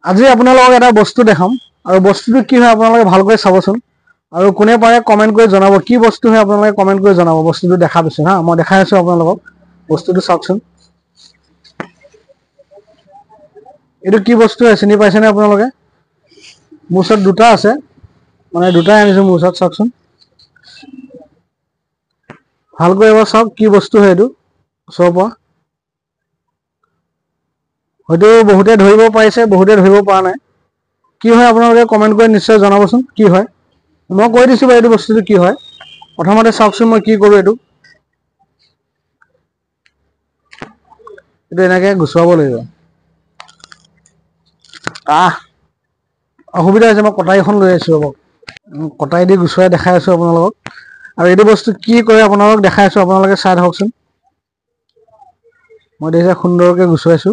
আজি আপোনালোকক এটা বস্তু দেখাম আৰু বস্তুটো কি হয় আপোনালোকে ভালকৈ চাবচোন আৰু কোনে পাৰে কমেন্ট কৰি জনাব কি বস্তু হয় আপোনালোকে কমেন্ট কৰি জনাব বস্তুটো দেখা পিছত হা মই দেখাই আছো আপোনালোকক বস্তুটো চাওকচোন এটো কি বস্তু হয় চিনি পাইছেনে আপোনালোকে মোৰ ওচৰত দুটা আছে মানে দুটাই আনিছো মোৰ ওচৰত চাওকচোন ভালকৈ এবাৰ চাওক কি বস্তু হয় এটো ওচৰৰ হয়তো বহুতে ধৰিব পাৰিছে বহুতে ধৰিব পৰা নাই কি হয় আপোনালোকে কমেন্ট কৰি নিশ্চয় জনাবচোন কি হয় মই কৈ দিছো বাৰু এটো বস্তুটো কি হয় প্ৰথমতে চাওকচোন মই কি কৰো এটো এনেকে গুছাব লাগিব অসুবিধা হৈছে মই কটাই এখন লৈ আছো ৰব কটাই দি গুছাই দেখাই আছো আপোনালোকক আৰু এটো বস্তু কি কৰে আপোনালোকক দেখাই আছো আপোনালোকে চাই থাককচোন মই দেখিছে সুন্দৰকৈ গুছাইছো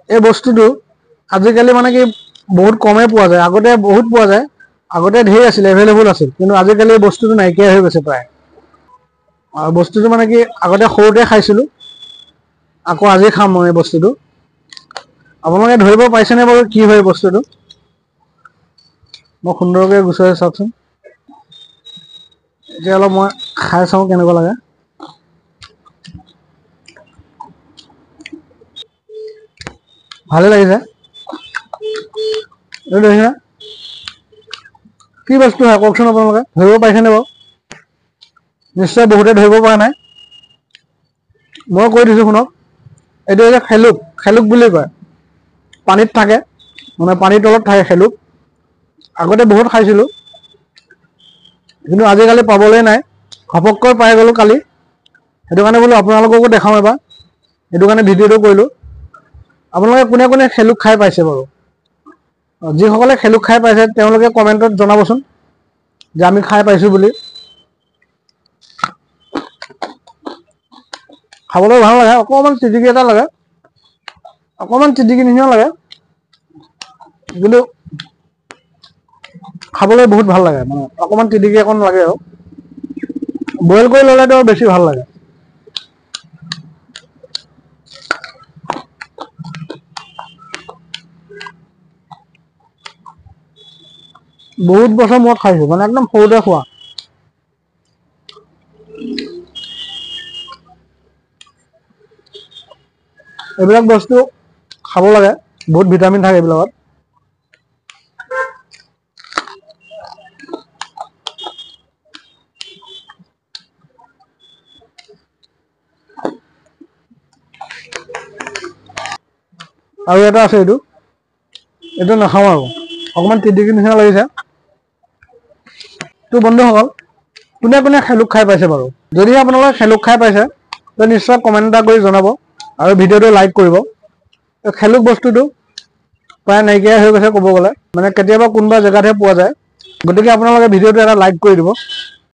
এই বস্তুটো আজিকালি মানে কি বহুত কমে পোৱা যায় আগতে বহুত পোৱা যায় আগতে ঢেৰ আছিল এভেইলেবল আছিল কিন্তু আজিকালি বস্তুটো নাইকিয়া হৈ গৈছে প্ৰায় আৰু বস্তুটো মানে কি আগতে সৰুতে খাইছিলো আকৌ আজি খাম মই এই বস্তুটো আপোনালোকে ধৰিব পাইছেনে বাৰু কি হয় বস্তুটো মই সুন্দৰকৈ গুছাই চাওকচোন এতিয়া অলপ মই খাই চাওঁ কেনেকুৱা লাগে ভালে লাগিছে কি বস্তু হয় কওকচোন আপোনালোকে ধৰিব পাইছেনে বাৰু নিশ্চয় বহুতে ধৰিব পৰা নাই মই কৈ দিছো শুনক এইটো যে খেলুক বুলি কয় পানীত থাকে মানে পানীৰ তলত থাকে খেলুক আগতে বহুত খাইছিলো কিন্তু আজিকালি পাবলৈ নাই খপককৈ পাই গলো কালি সেইটো কাৰণে বোলো আপোনালোককো দেখাও এবাৰ সেইটো কাৰণে ভিডিঅ'টো কৰিলো আপোনালোকে কোনে কোনে খেলুক খাই পাইছে বাৰু যিসকলে খেলুক খাই পাইছে তেওঁলোকে কমেন্টত জনাবচোন যে আমি খাই পাইছো বুলি খাবলৈ ভাল লাগে অকমান চিটিকি এটা লাগে অকমান চিটিকি নিচিনা লাগে কিন্তু খাবলৈ বহুত ভাল লাগে মানে অকমান চিটিকি অকন লাগে আৰু বইল কৰি ললেতো বেছি ভাল লাগে বহুত বছৰ মই খাইছো মানে একদম সৰুতে খোৱা এইবিলাক বস্তু খাব লাগে বহুত ভিটামিন থাকে এইবিলাকত আৰু এটা আছে এইটো নাখাওঁ আৰু অকমান তিতিকি নিচিনা লাগিছে তো বন্ধুসকল কোনে কোনে খেলুক খাই পাইছে বাৰু যদি আপোনালোকে খেলুক খাই পাইছে তো নিশ্চয় কমেন্ট এটা কৰি জনাব আৰু ভিডিঅ'টো লাইক কৰিব খেলুক বস্তুটো প্ৰায় নাইকিয়া হৈ গৈছে ক'ব গ'লে মানে কেতিয়াবা কোনোবা জেগাতহে পোৱা যায় গতিকে আপোনালোকে ভিডিঅ'টো এটা লাইক কৰি দিব